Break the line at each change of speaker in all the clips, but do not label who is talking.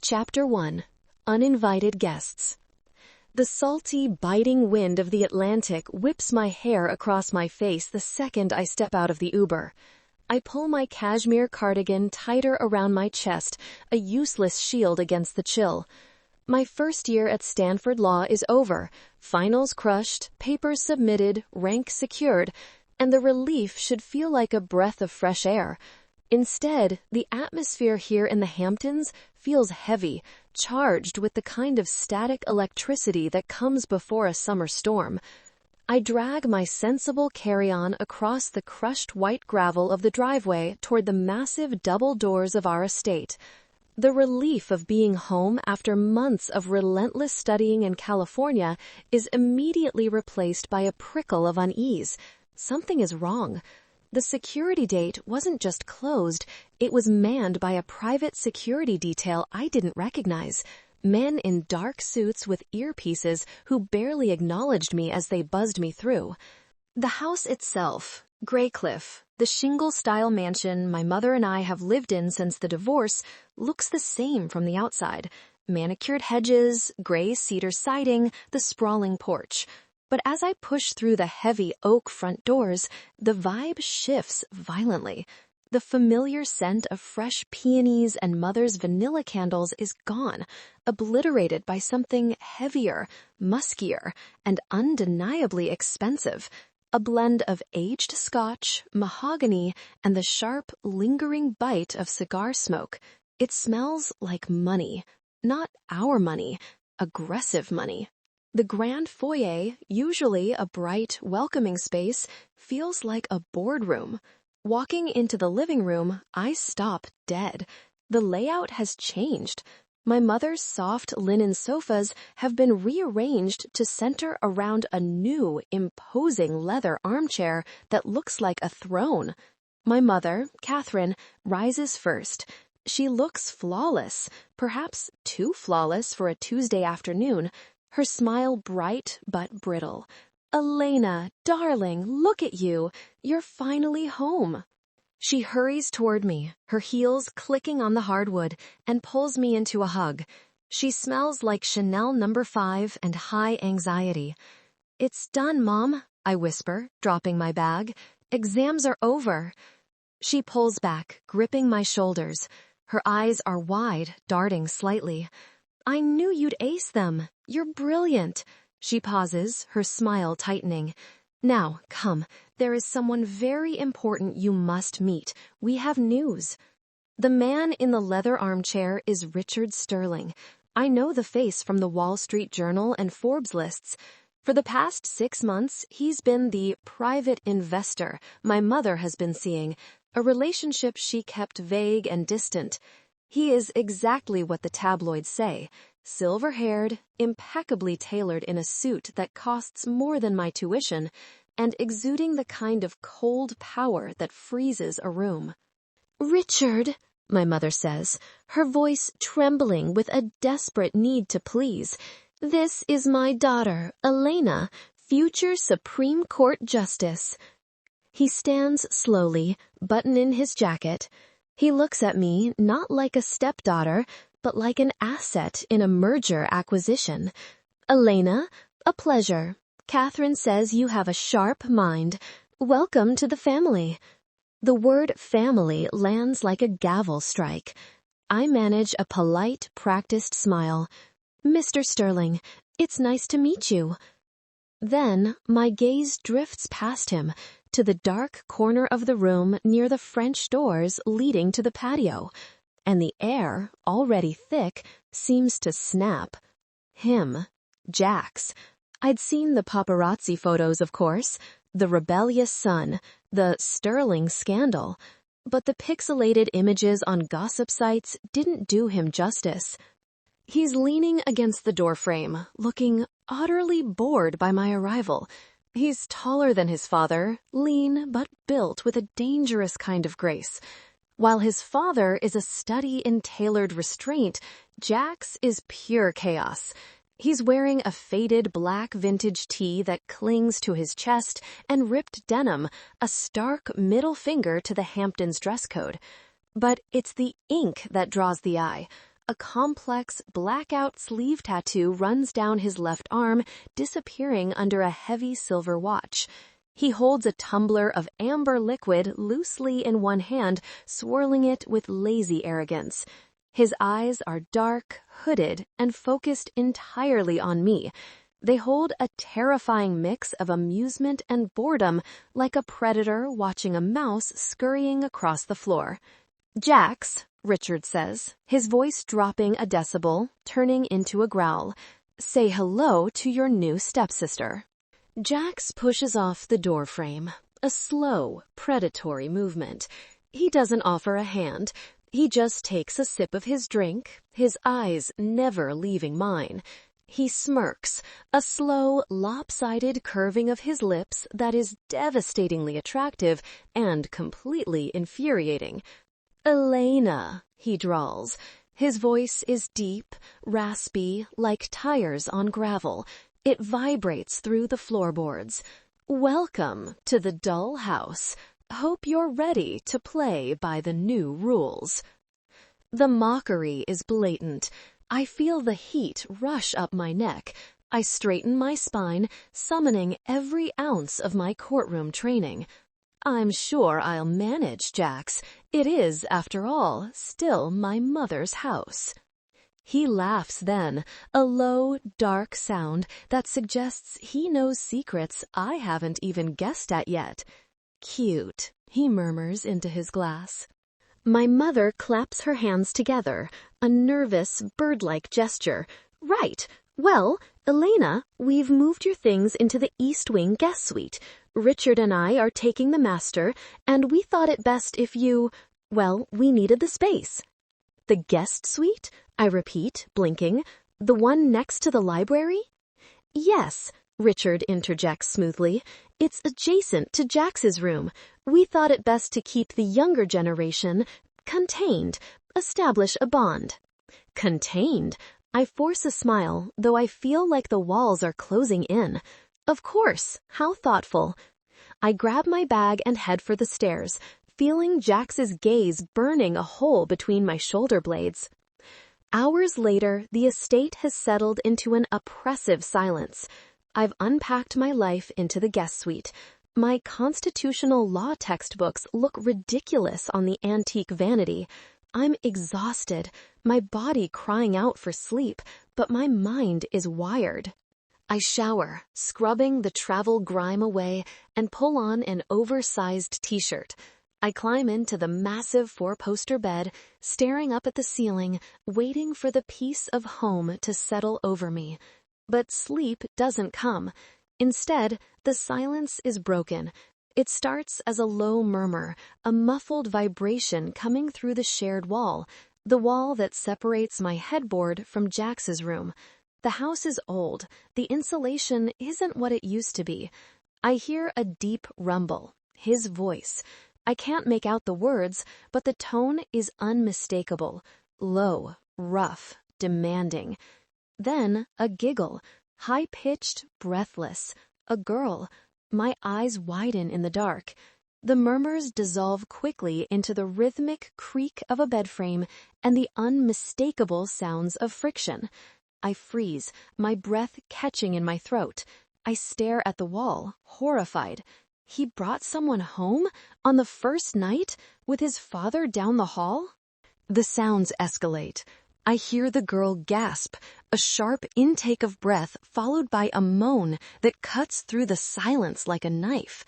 Chapter 1. Uninvited Guests. The salty, biting wind of the Atlantic whips my hair across my face the second I step out of the Uber. I pull my cashmere cardigan tighter around my chest, a useless shield against the chill. My first year at Stanford Law is over, finals crushed, papers submitted, rank secured, and the relief should feel like a breath of fresh air. Instead, the atmosphere here in the Hamptons feels heavy, charged with the kind of static electricity that comes before a summer storm. I drag my sensible carry-on across the crushed white gravel of the driveway toward the massive double doors of our estate. The relief of being home after months of relentless studying in California is immediately replaced by a prickle of unease. Something is wrong. The security gate wasn't just closed, it was manned by a private security detail I didn't recognize. Men in dark suits with earpieces who barely acknowledged me as they buzzed me through. The house itself, Graycliff, the shingle-style mansion my mother and I have lived in since the divorce, looks the same from the outside. Manicured hedges, gray cedar siding, the sprawling porch. But as I push through the heavy oak front doors, the vibe shifts violently. The familiar scent of fresh peonies and mother's vanilla candles is gone, obliterated by something heavier, muskier, and undeniably expensive. A blend of aged scotch, mahogany, and the sharp, lingering bite of cigar smoke. It smells like money. Not our money, aggressive money. The grand foyer, usually a bright, welcoming space, feels like a boardroom. Walking into the living room, I stop dead. The layout has changed. My mother's soft linen sofas have been rearranged to center around a new, imposing leather armchair that looks like a throne. My mother, Catherine, rises first. She looks flawless, perhaps too flawless for a Tuesday afternoon, her smile bright but brittle. "Elena, darling, look at you. You're finally home." She hurries toward me, her heels clicking on the hardwood, and pulls me into a hug. She smells like Chanel No. 5 and high anxiety. "It's done, Mom," I whisper, dropping my bag. "Exams are over." She pulls back, gripping my shoulders. Her eyes are wide, darting slightly. "I knew you'd ace them. You're brilliant." She pauses, her smile tightening. "Now, come. There is someone very important you must meet. We have news." The man in the leather armchair is Richard Sterling. I know the face from the Wall Street Journal and Forbes lists. For the past 6 months, he's been the private investor my mother has been seeing, a relationship she kept vague and distant. He is exactly what the tabloids say. Silver-haired, impeccably tailored in a suit that costs more than my tuition, and exuding the kind of cold power that freezes a room. "Richard," my mother says, her voice trembling with a desperate need to please, "this is my daughter, Elena, future Supreme Court Justice." He stands slowly, buttoning his jacket. He looks at me not like a stepdaughter, but like an asset in a merger acquisition. "Elena, a pleasure. Catherine says you have a sharp mind. Welcome to the family." The word family lands like a gavel strike. I manage a polite, practiced smile. "Mr. Sterling, it's nice to meet you." Then my gaze drifts past him to the dark corner of the room near the French doors leading to the patio, and the air, already thick, seems to snap. Him. Jax. I'd seen the paparazzi photos, of course, the rebellious son, the Sterling scandal, but the pixelated images on gossip sites didn't do him justice. He's leaning against the doorframe, looking utterly bored by my arrival. He's taller than his father, lean but built with a dangerous kind of grace. While his father is a study in tailored restraint, Jax is pure chaos. He's wearing a faded black vintage tee that clings to his chest and ripped denim, a stark middle finger to the Hamptons dress code. But it's the ink that draws the eye. A complex, blackout sleeve tattoo runs down his left arm, disappearing under a heavy silver watch. He holds a tumbler of amber liquid loosely in one hand, swirling it with lazy arrogance. His eyes are dark, hooded, and focused entirely on me. They hold a terrifying mix of amusement and boredom, like a predator watching a mouse scurrying across the floor. "Jax," Richard says, his voice dropping a decibel, turning into a growl, "say hello to your new stepsister." Jax pushes off the doorframe, a slow, predatory movement. He doesn't offer a hand. He just takes a sip of his drink, his eyes never leaving mine. He smirks, a slow, lopsided curving of his lips that is devastatingly attractive and completely infuriating. "Elena," he drawls. His voice is deep, raspy, like tires on gravel. It vibrates through the floorboards. "Welcome to the dull house. Hope you're ready to play by the new rules." The mockery is blatant. I feel the heat rush up my neck. I straighten my spine, summoning every ounce of my courtroom training. "I'm sure I'll manage, Jax. It is, after all, still my mother's house." He laughs then, a low, dark sound that suggests he knows secrets I haven't even guessed at yet. "Cute," he murmurs into his glass. My mother claps her hands together, a nervous, bird-like gesture. "Right. Well, Elena, we've moved your things into the East Wing guest suite. Richard and I are taking the master, and we thought it best if well, we needed the space." "The guest suite?" I repeat, blinking. "The one next to the library?" "Yes," Richard interjects smoothly. "It's adjacent to Jax's room. We thought it best to keep the younger generation contained, establish a bond." Contained? I force a smile, though I feel like the walls are closing in. Of course, how thoughtful. I grab my bag and head for the stairs, feeling Jax's gaze burning a hole between my shoulder blades. Hours later, the estate has settled into an oppressive silence. I've unpacked my life into the guest suite. My constitutional law textbooks look ridiculous on the antique vanity. I'm exhausted, my body crying out for sleep, but my mind is wired. I shower, scrubbing the travel grime away, and pull on an oversized t-shirt. I climb into the massive four-poster bed, staring up at the ceiling, waiting for the peace of home to settle over me. But sleep doesn't come. Instead, the silence is broken. It starts as a low murmur, a muffled vibration coming through the shared wall, the wall that separates my headboard from Jax's room. The house is old. The insulation isn't what it used to be. I hear a deep rumble, his voice. I can't make out the words, but the tone is unmistakable, low, rough, demanding. Then a giggle, high-pitched, breathless. A girl. My eyes widen in the dark. The murmurs dissolve quickly into the rhythmic creak of a bed frame and the unmistakable sounds of friction. I freeze, my breath catching in my throat. I stare at the wall, horrified. He brought someone home? On the first night? With his father down the hall? The sounds escalate. I hear the girl gasp, a sharp intake of breath followed by a moan that cuts through the silence like a knife.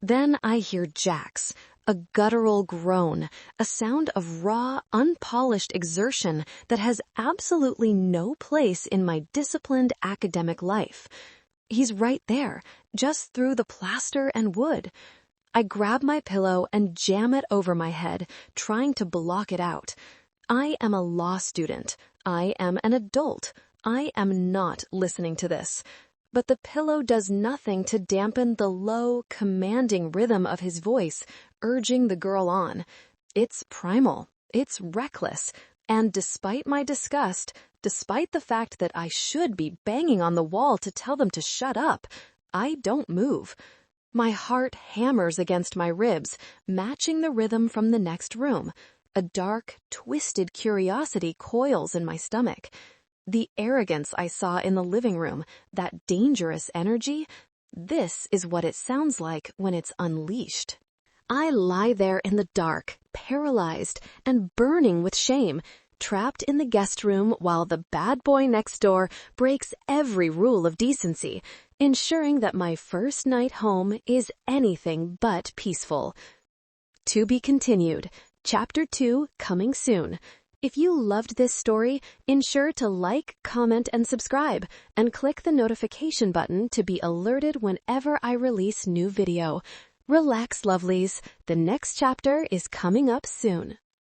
Then I hear Jax, a guttural groan, a sound of raw, unpolished exertion that has absolutely no place in my disciplined academic life. He's right there, just through the plaster and wood. I grab my pillow and jam it over my head, trying to block it out. I am a law student. I am an adult. I am not listening to this. But the pillow does nothing to dampen the low, commanding rhythm of his voice, urging the girl on. It's primal. It's reckless. And despite my disgust, despite the fact that I should be banging on the wall to tell them to shut up, I don't move. My heart hammers against my ribs, matching the rhythm from the next room. A dark, twisted curiosity coils in my stomach. The arrogance I saw in the living room, that dangerous energy, this is what it sounds like when it's unleashed. I lie there in the dark, paralyzed and burning with shame, trapped in the guest room while the bad boy next door breaks every rule of decency, ensuring that my first night home is anything but peaceful. To be continued. Chapter 2 coming soon. If you loved this story, ensure to like, comment, and subscribe, and click the notification button to be alerted whenever I release new video. Relax, lovelies. The next chapter is coming up soon.